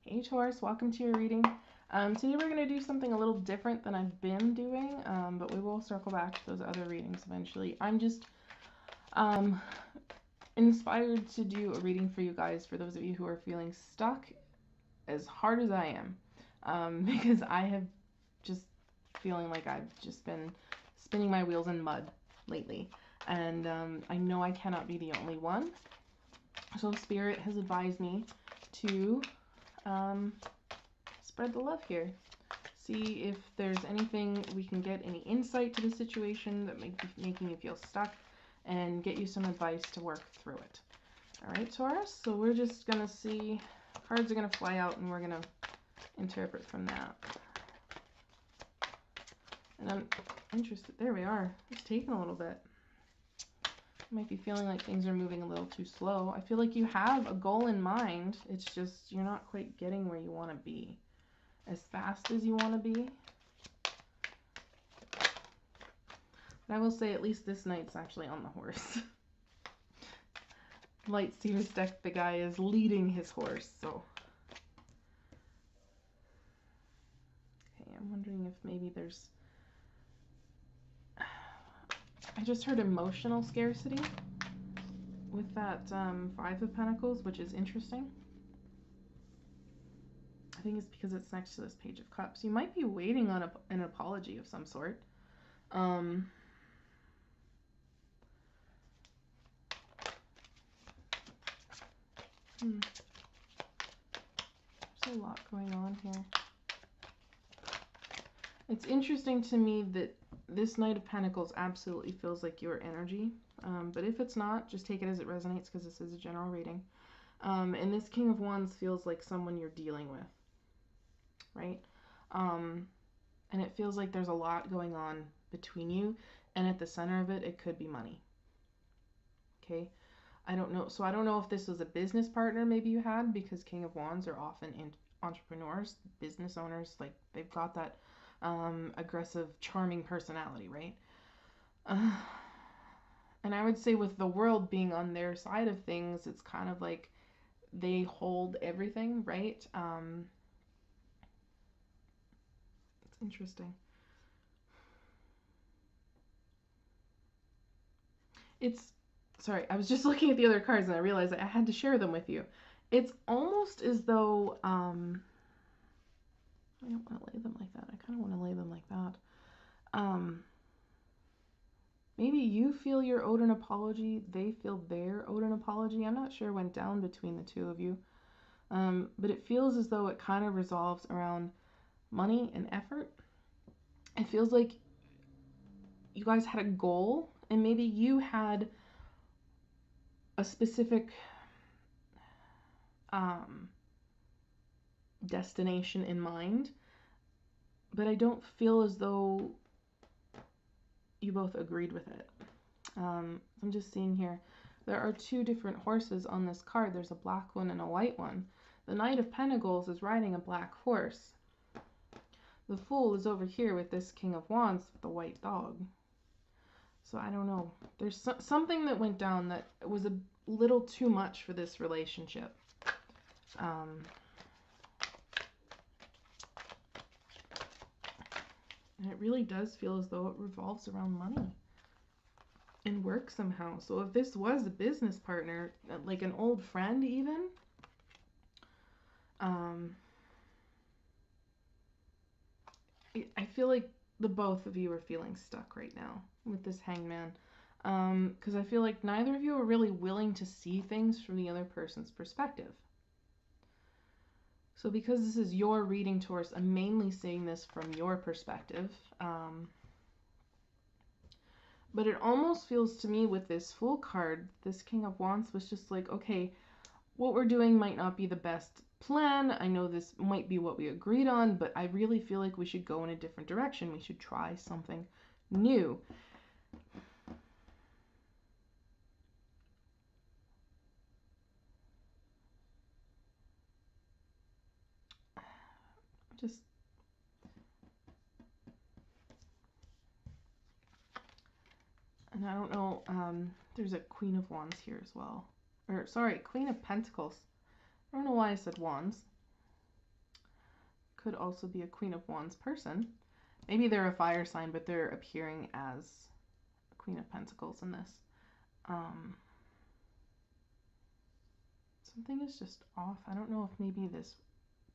Hey Taurus, welcome to your reading. Today we're going to do something a little different than I've been doing, but we will circle back to those other readings eventually. I'm just inspired to do a reading for you guys, for those of you who are feeling stuck as hard as I am, because I have just feeling like I've just been spinning my wheels in mud lately, and I know I cannot be the only one. So Spirit has advised me to spread the love here. See if there's anything we can get, any insight to the situation that making you feel stuck, and get you some advice to work through it. All right, Taurus, so we're just going to see, cards are going to fly out and we're going to interpret from that. And I'm interested, there we are, it's taking a little bit. You might be feeling like things are moving a little too slow. I feel like you have a goal in mind, it's just you're not quite getting where you want to be as fast as you want to be. But I will say at least this knight's actually on the horse. Lightsaber's deck, the guy is leading his horse, so. Okay, I'm wondering if maybe there's... I just heard emotional scarcity with that Five of Pentacles, which is interesting. I think it's because it's next to this Page of Cups. You might be waiting on an apology of some sort. There's a lot going on here. It's interesting to me that this Knight of Pentacles absolutely feels like your energy. But if it's not, just take it as it resonates, because this is a general reading. And this King of Wands feels like someone you're dealing with, right? And it feels like there's a lot going on between you, and at the center of it, it could be money. Okay, I don't know. So I don't know if this was a business partner maybe you had, because King of Wands are often entrepreneurs, business owners. Like, they've got that aggressive, charming personality, right? And I would say with the world being on their side of things, it's kind of like they hold everything, right? It's interesting. Sorry, I was just looking at the other cards and I realized I had to share them with you. It's almost as though, I don't want to lay them like that. I kind of want to lay them like that. Maybe you feel you're owed an apology. They feel they're owed an apology. I'm not sure what went down between the two of you. But it feels as though it kind of resolves around money and effort. It feels like you guys had a goal, and maybe you had a specific destination in mind, but I don't feel as though you both agreed with it. I'm just seeing here, there are two different horses on this card. There's a black one and a white one. The Knight of Pentacles is riding a black horse. The Fool is over here with this King of Wands with the white dog. So I don't know. There's something that went down that was a little too much for this relationship. And it really does feel as though it revolves around money and work somehow. So if this was a business partner, like an old friend even, I feel like the both of you are feeling stuck right now with this Hangman. Because I feel like neither of you are really willing to see things from the other person's perspective. So because this is your reading, Taurus, I'm mainly seeing this from your perspective. But it almost feels to me with this Fool card, this King of Wands was just like, okay, what we're doing might not be the best plan. I know this might be what we agreed on, but I really feel like we should go in a different direction. We should try something new. And I don't know, there's a Queen of Wands here as well. Or, sorry, Queen of Pentacles. I don't know why I said Wands. could also be a Queen of Wands person. Maybe they're a fire sign, but they're appearing as a Queen of Pentacles in this. Something is just off. I don't know if maybe this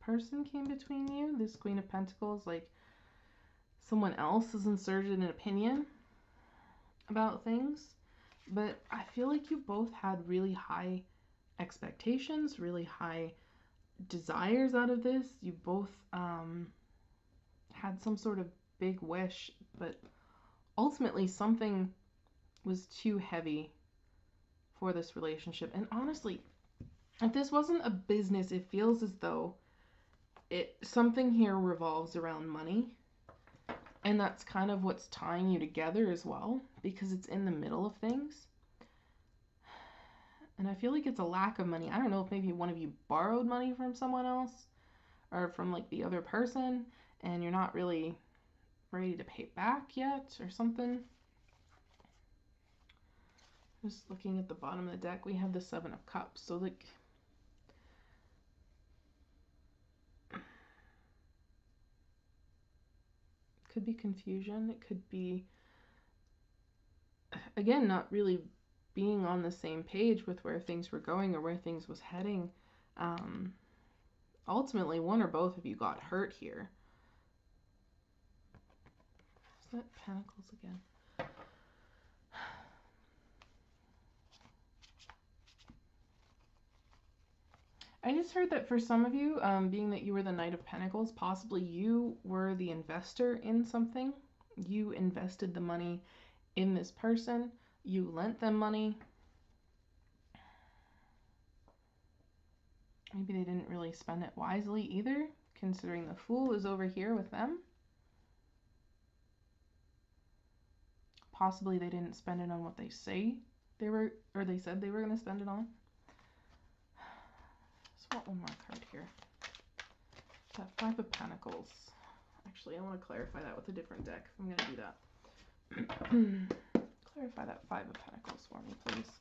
person came between you, this Queen of Pentacles, like someone else has inserted an opinion about things, but I feel like you both had really high expectations, really high desires out of this. You both had some sort of big wish, but ultimately something was too heavy for this relationship. And honestly, if this wasn't a business, it feels as though something here revolves around money. And that's kind of what's tying you together as well, because it's in the middle of things. And I feel like it's a lack of money. I don't know if maybe one of you borrowed money from someone else or from like the other person, and you're not really ready to pay back yet or something. Just looking at the bottom of the deck, we have the Seven of Cups. So like, could be confusion. It could be, again, not really being on the same page with where things were going or where things was heading. Ultimately, one or both of you got hurt here. Is that Pentacles again? I just heard that for some of you, being that you were the Knight of Pentacles, possibly you were the investor in something. You invested the money in this person. You lent them money. Maybe they didn't really spend it wisely either, considering the Fool is over here with them. Possibly they didn't spend it on what they say they were, or they said they were going to spend it on. Let's want one more card here. That Five of Pentacles. Actually, I want to clarify that with a different deck. I'm going to do that. Clarify that Five of Pentacles for me, please.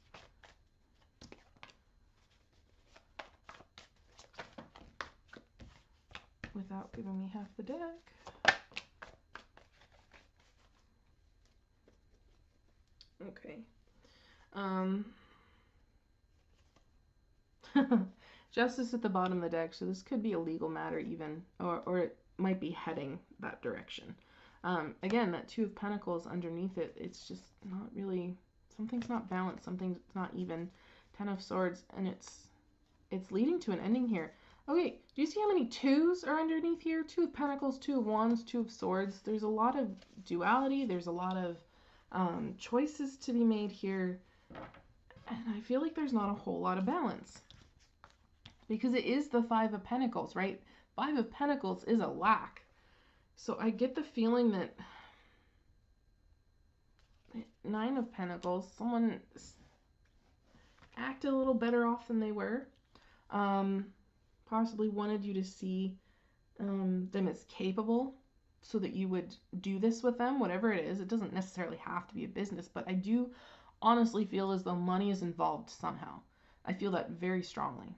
Without giving me half the deck. Okay. Justice at the bottom of the deck, so this could be a legal matter even, or it might be heading that direction. Again, that Two of Pentacles underneath it, it's just not really, something's not balanced, something's not even. Ten of Swords, and it's leading to an ending here. Okay, do you see how many twos are underneath here? Two of Pentacles, Two of Wands, Two of Swords. There's a lot of duality. There's a lot of choices to be made here. And I feel like there's not a whole lot of balance. Because it is the Five of Pentacles, right? Five of Pentacles is a lack. So I get the feeling that Nine of Pentacles, someone acted a little better off than they were. Possibly wanted you to see them as capable so that you would do this with them, whatever it is. It doesn't necessarily have to be a business, but I do honestly feel as though money is involved somehow. I feel that very strongly.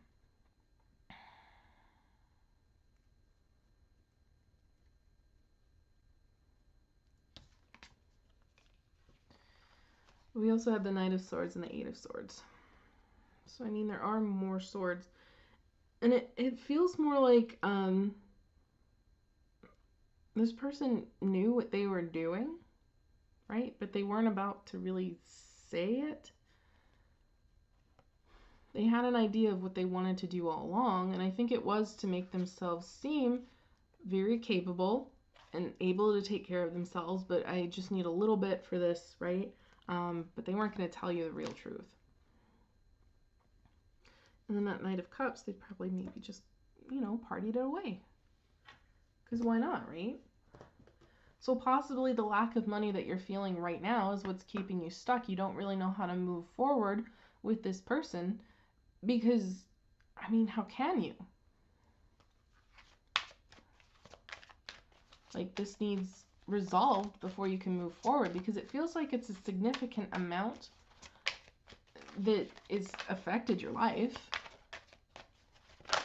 We also have the Knight of Swords and the Eight of Swords. So, I mean, there are more swords. And it feels more like this person knew what they were doing, right? But they weren't about to really say it. They had an idea of what they wanted to do all along, and I think it was to make themselves seem very capable and able to take care of themselves, but I just need a little bit for this, right? But they weren't going to tell you the real truth. And then that Knight of Cups, they probably maybe just, you know, partied it away. Because why not, right? So possibly the lack of money that you're feeling right now is what's keeping you stuck. You don't really know how to move forward with this person because, I mean, how can you? Like, this needs resolved before you can move forward because it feels like it's a significant amount that is affected your life.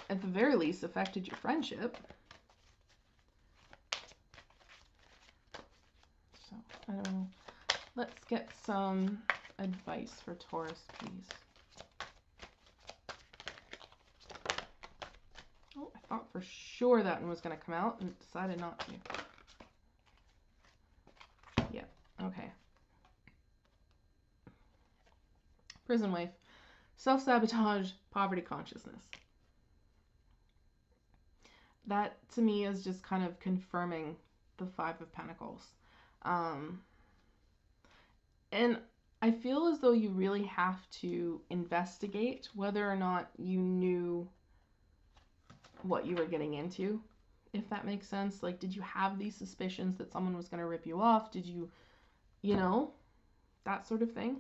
At the very least, affected your friendship. I don't know. Let's get some advice for Taurus, please. Oh, I thought for sure that one was going to come out and decided not to. Yeah, okay. Prison wife. Self-sabotage, poverty consciousness. That, to me, is just kind of confirming the Five of Pentacles. And I feel as though you really have to investigate whether or not you knew what you were getting into, if that makes sense. Like, did you have these suspicions that someone was going to rip you off? Did you, you know, that sort of thing?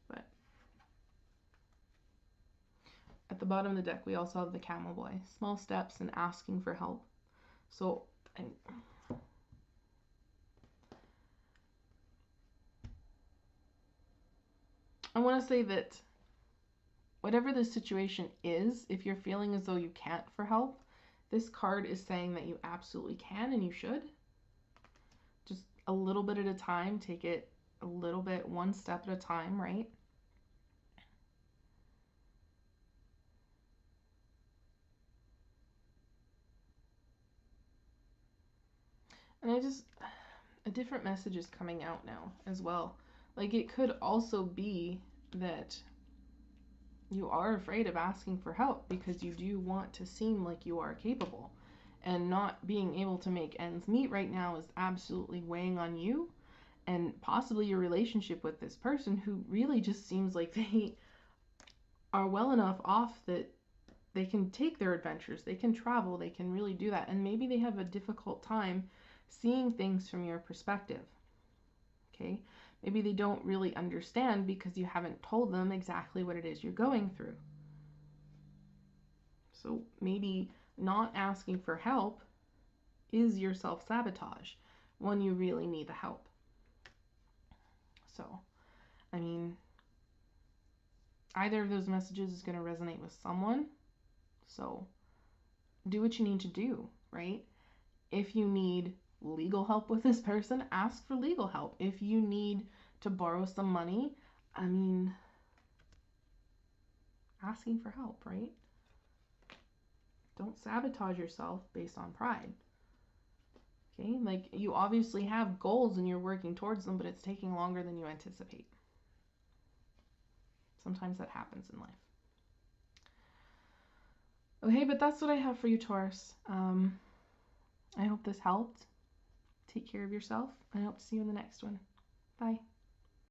But at the bottom of the deck, we also have the Camel Boy. Small steps and asking for help. So, I want to say that whatever the situation is, if you're feeling as though you can't for help, this card is saying that you absolutely can and you should. Just a little bit at a time. Take it a little bit, one step at a time, right? And a different message is coming out now as well. Like, it could also be that you are afraid of asking for help because you do want to seem like you are capable. And not being able to make ends meet right now is absolutely weighing on you and possibly your relationship with this person, who really just seems like they are well enough off that they can take their adventures, they can travel, they can really do that. And maybe they have a difficult time seeing things from your perspective. Okay? Maybe they don't really understand because you haven't told them exactly what it is you're going through. So maybe not asking for help is your self-sabotage when you really need the help. So, I mean, either of those messages is going to resonate with someone. So, do what you need to do, right? If you need legal help with this person, ask for legal help. If you need to borrow some money, I mean, asking for help, right? Don't sabotage yourself based on pride. Okay, like, you obviously have goals and you're working towards them, but it's taking longer than you anticipate. Sometimes that happens in life. Okay, but that's what I have for you, Taurus. I hope this helped. Take care of yourself, and I hope to see you in the next one. Bye.